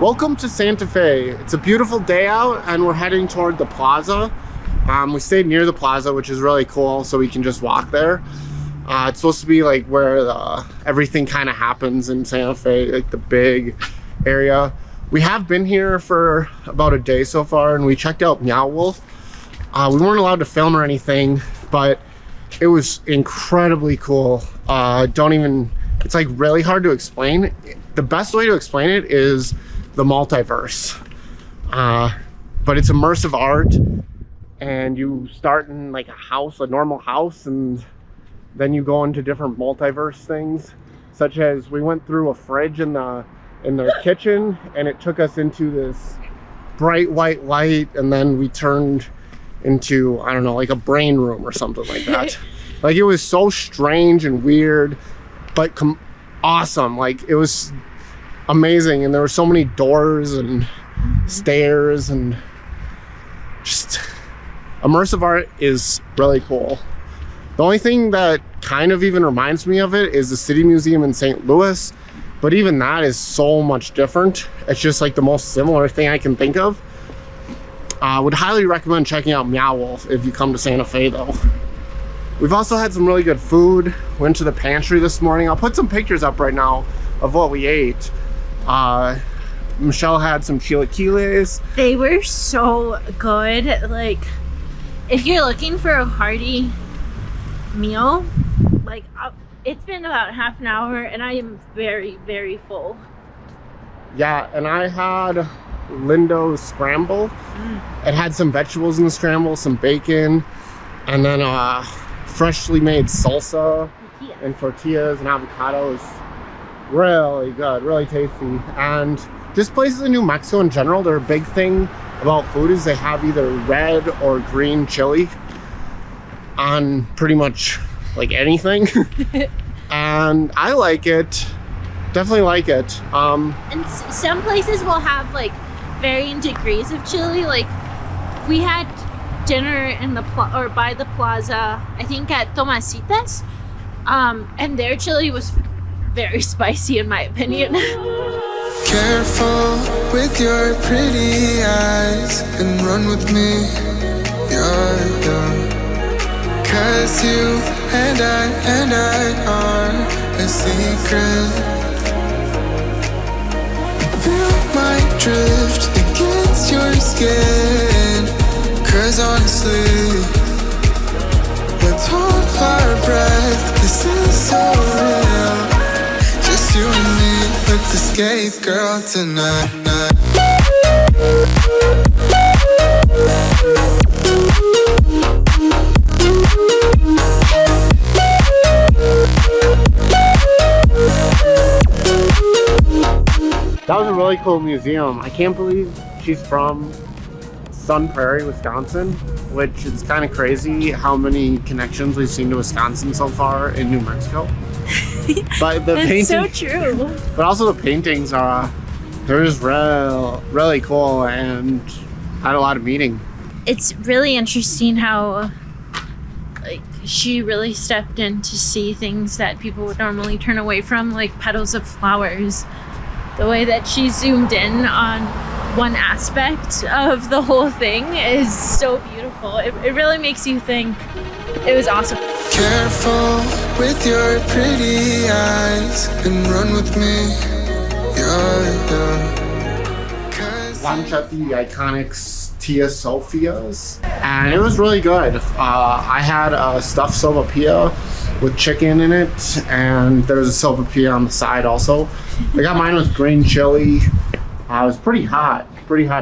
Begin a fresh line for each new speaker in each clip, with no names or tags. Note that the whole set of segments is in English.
Welcome to Santa Fe. It's a beautiful day out and we're heading toward the Plaza. We stayed near the Plaza, which is really cool, so we can just walk there. It's supposed to be like where everything kind of happens in Santa Fe, like the big area. We have been here for about a day so far, and we checked out Meow Wolf. We weren't allowed to film or anything, but it was incredibly cool. It's like really hard to explain. The best way to explain it is the multiverse. But it's immersive art, and you start in like a house, a normal house, and then you go into different multiverse things, such as we went through a fridge in their kitchen, and it took us into this bright white light, and then we turned into, I don't know, like a brain room or something like that. Like, it was so strange and weird, but awesome. Like, it was amazing, and there were so many doors and stairs, and just immersive art is really cool. The only thing that kind of even reminds me of it is the City Museum in St. Louis, but even that is so much different. It's just like the most similar thing I can think of. Would highly recommend checking out Meow Wolf if you come to Santa Fe though. We've also had some really good food. Went to the pantry this morning. I'll put some pictures up right now of what we ate. Michelle had some chilaquiles.
They were so good. Like, if you're looking for a hearty meal, like, it's been about half an hour and I am very, very full.
Yeah, and I had Lindo's scramble. It had some vegetables in the scramble, some bacon, and then freshly made salsa and tortillas and avocado. Is really good, really tasty. And just places in New Mexico in general, their big thing about food is they have either red or green chili on pretty much like anything. And I like it, definitely like it.
And some places will have like varying degrees of chili. Like, we had dinner in the by the Plaza, I think at Tomasitas, and their chili was very spicy in my opinion.
Careful with your pretty eyes and run with me, yeah. Cause you and I are a secret. Feel my drift against your skin. Cause honestly, let's hold our breath. This is so real. Just you and me, let's escape, girl, tonight.
That was a really cool museum. I can't believe she's from Sun Prairie, Wisconsin, which is kind of crazy how many connections we've seen to Wisconsin so far in New Mexico. But the paintings,
so true.
But also the paintings are they're just really cool, and had a lot of meaning.
It's really interesting how like she really stepped in to see things that people would normally turn away from, like petals of flowers. The way that she zoomed in on one aspect of the whole thing is so beautiful. It really makes you think. It was awesome.
Careful with your pretty eyes and run with me, yeah.
Lunch at the iconic Tia Sophia's, and it was really good. I had a stuffed sopapilla with chicken in it, and there's a sopapilla on the side also. I got mine with green chili. It was pretty hot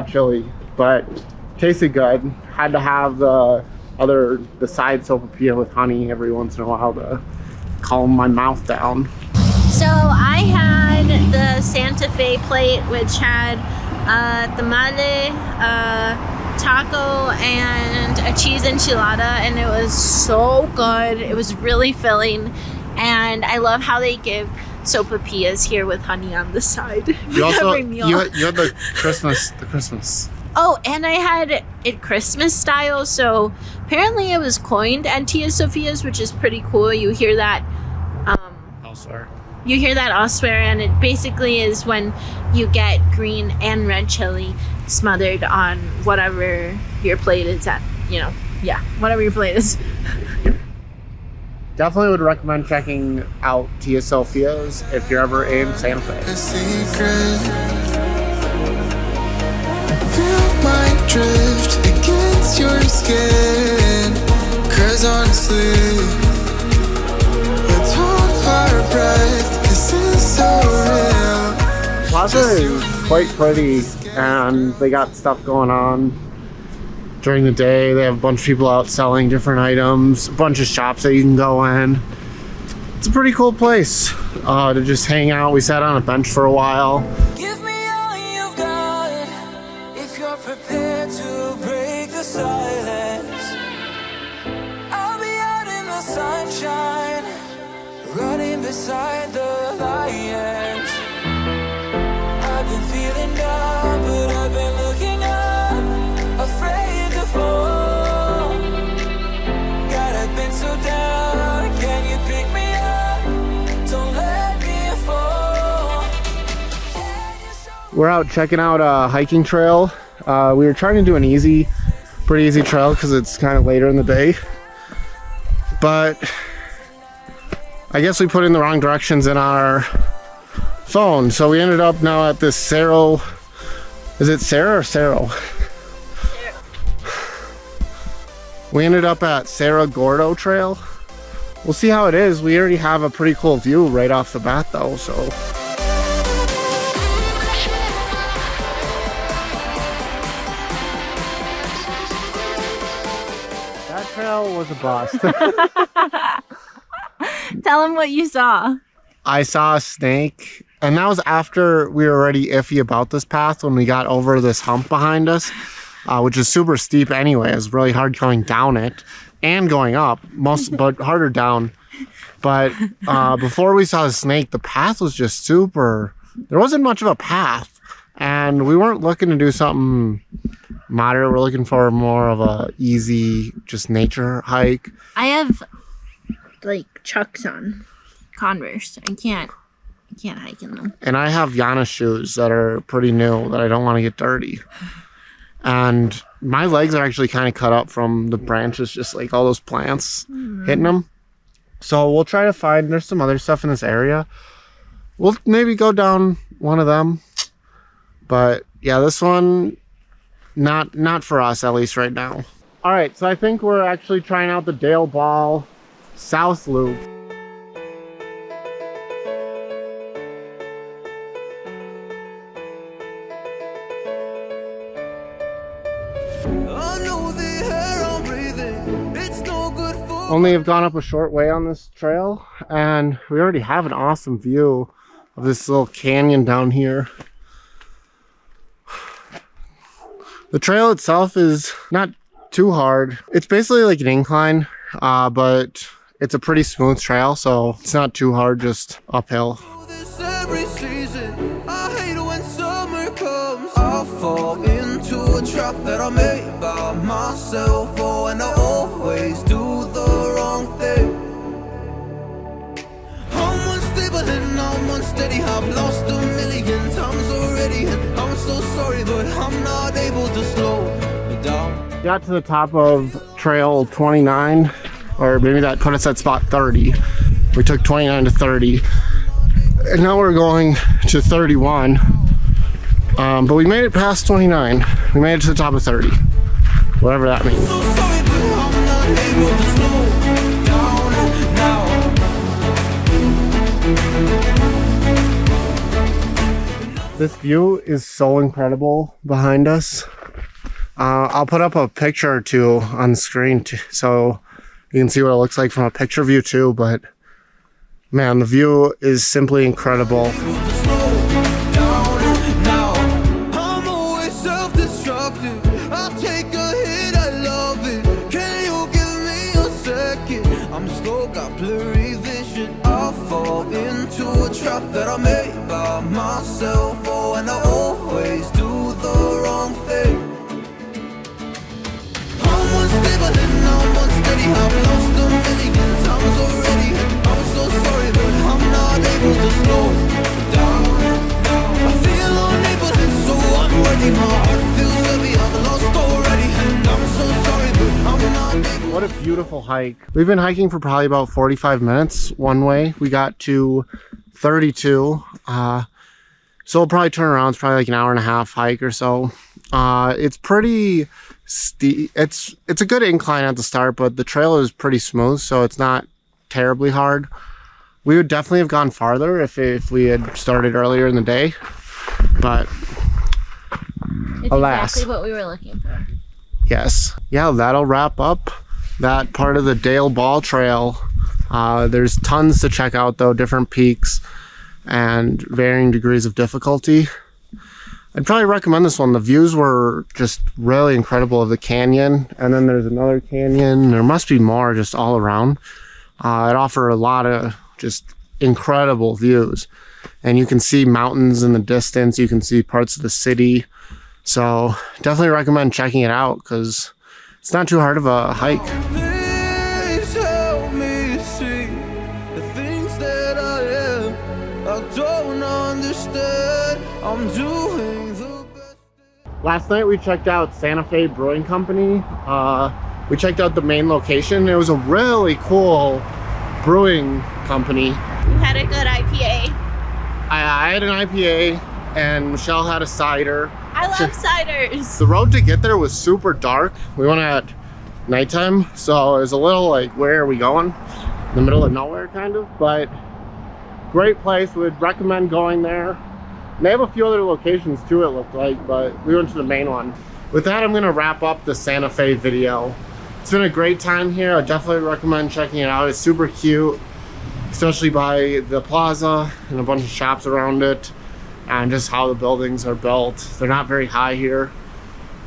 chili, but tasted good. Had to have the side sopapilla with honey every once in a while to calm my mouth down.
So I had the Santa Fe plate, which had tamale, taco, and a cheese enchilada, and it was so good. It was really filling, and I love how they give sopapillas here with honey on the side.
You also
every meal.
you had the Christmas.
Oh, and I had it Christmas style, so apparently it was coined at Tia Sophia's, which is pretty cool. You hear that
elsewhere.
You hear that elsewhere, and it basically is when you get green and red chili smothered on whatever your plate is at, whatever your plate is.
Definitely would recommend checking out Tia Sophia's if you're ever in Santa Fe.
The secret. Feel my drift against your skin. 'Cause honestly, let's hold our breath. This is so real.
Plaza is quite pretty, and they got stuff going on during the day. They have a bunch of people out selling different items, a bunch of shops that you can go in. It's a pretty cool place to just hang out. We sat on a bench for a while.
Give me all you've got if you're prepared to break the silence. I'll be out in the sunshine, running beside the lions. I've been feeling down, but I've been looking up, afraid to fall. God, I've been so down, can you pick me up? Don't let me fall.
We're out checking out a hiking trail. We were trying to do an pretty easy trail because it's kind of later in the day. But I guess we put in the wrong directions in our phone. So we ended up now at this Cerro. Is it Cerro or Cerro? We ended up at Cerro Gordo Trail. We'll see how it is. We already have a pretty cool view right off the bat though, so. That trail was a bust.
Tell him what you saw.
I saw a snake, and that was after we were already iffy about this path when we got over this hump behind us, which is super steep anyway. It was really hard going down it and going up, but harder down. But before we saw the snake, the path was just super. There wasn't much of a path, and we weren't looking to do something moderate. We're looking for more of a easy, just nature hike.
I have like Chucks on, Converse. I can't hike in them.
And I have Yana shoes that are pretty new that I don't want to get dirty. And my legs are actually kind of cut up from the branches, just like all those plants hitting them. So we'll try to find, there's some other stuff in this area. We'll maybe go down one of them. But yeah, this one, not for us, at least right now. All right, so I think we're actually trying out the Dale Ball South Loop. Only have gone up a short way on this trail, and we already have an awesome view of this little canyon down here. The trail itself is not too hard. It's basically like an incline, but it's a pretty smooth trail, so it's not too hard, just uphill.
Every season, I hate when summer comes. I fall into a trap that I made by myself. Oh, and I always do the wrong thing. I'm unstable and I'm unsteady. I've lost a million times already, and I'm so sorry, but I'm not able to slow it down.
Got to the top of trail 29, or maybe that put us at spot 30. We took 29 to 30. And now we're going to 31, but we made it past 29. We made it to the top of 30, whatever that means.
So sorry, but I'm not able to slow down now.
This view is so incredible behind us. I'll put up a picture or two on the screen so you can see what it looks like from a picture view too, but man, the view is simply incredible.
I'm always self-destructive. I'll take a hit, I love it. Can you give me a second? I'm slow, got blurry vision. I fall into a trap that I made by myself. Oh, and I always do the wrong thing. I'm unstable and I'm unsteady. I've lost a million times already. I'm so sorry, but I'm not able to my heart feels heavy, I'm lost already, and I'm so sorry, but I'm not able.
What a beautiful hike. We've been hiking for probably about 45 minutes one way. We got to 32. So we'll probably turn around. It's probably like an hour and a half hike or so. It's pretty steep. It's a good incline at the start, but the trail is pretty smooth, so it's not terribly hard. We would definitely have gone farther if we had started earlier in the day, but
It's
alas.
exactly what we were looking for.
Yes. Yeah, that'll wrap up that part of the Dale Ball Trail. There's tons to check out though, different peaks and varying degrees of difficulty. I'd probably recommend this one. The views were just really incredible of the canyon, and then there's another canyon. There must be more just all around. It offered a lot of just incredible views, and you can see mountains in the distance. You can see parts of the city. So definitely recommend checking it out because it's not too hard of a hike.
Please help me see the things that I am. I don't understand. I'm doing the best.
Last night we checked out Santa Fe Brewing Company. We checked out the main location. It was a really cool brewing company.
You had a good IPA.
I had an IPA and Michelle had a cider.
I love ciders.
The road to get there was super dark. We went at nighttime, so it was a little like, where are we going? In the middle of nowhere kind of, but great place. Would recommend going there. And they have a few other locations too, it looked like, but we went to the main one. With that, I'm gonna wrap up the Santa Fe video. It's been a great time here. I definitely recommend checking it out. It's super cute, especially by the plaza and a bunch of shops around it, and just how the buildings are built. They're not very high here.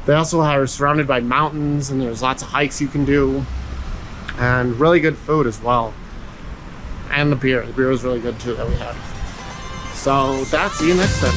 They also are surrounded by mountains, and there's lots of hikes you can do, and really good food as well. And the beer was really good too that we had. So that's, see you next time.